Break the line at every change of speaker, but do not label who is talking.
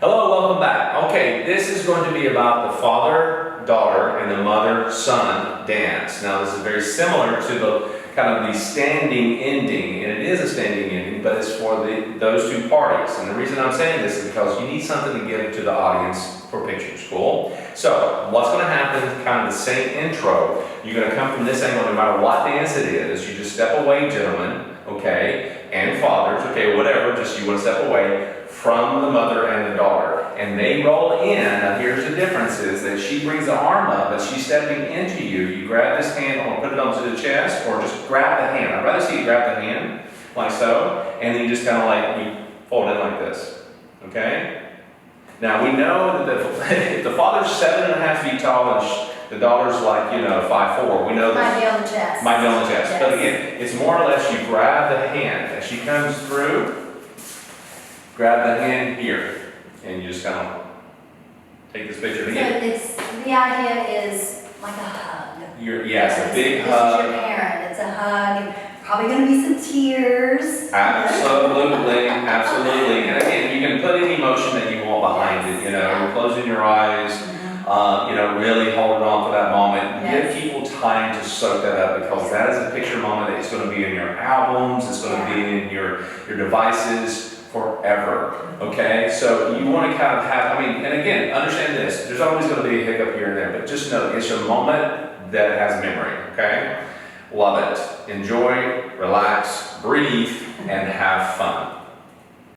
Hello, welcome back. Okay, this is going to be about the father-daughter and the mother-son dance. Now, this is very similar to the kind of the standing ending, and it is a standing ending, but it's for those two parties. And the reason I'm saying this is because you need something to give to the audience for pictures. Cool? So, what's going to happen is kind of the same intro. You're going to come from this angle no matter what dance it is. You just step away, gentlemen, okay, and fathers, okay, whatever, just you want to step away from the mother and the daughter. And they roll in. Now here's the difference is that she brings the arm up, but she's stepping into you. You grab this hand, I'm going to put it onto the chest, or just grab the hand. I'd rather see you grab the hand, like so, and then you just kind of like, you fold it like this, okay? Now we know that if the father's 7.5 feet tall and the daughter's like, 5'4", we know that.
Might be on the chest.
Might be on the chest.
Yes.
But again, it's more or less you grab the hand. As she comes through, grab the hand here. And you just kind of take this picture again.
So the idea is like a hug.
Yes, a big hug.
This is your parent. It's a hug. Probably going to be some tears.
Absolutely, absolutely. And again, you can put any emotion that you want behind it. Closing your eyes. Really holding on for that moment.
Yes.
Give people time to soak that up because that is a picture moment that's going to be in your albums. It's going to be in your devices forever. Okay, so you want to kind of have, and again, understand this. There's always going to be a hiccup here and there, but just know it's a moment that has memory. Okay, love it. Enjoy, relax, breathe, and have fun.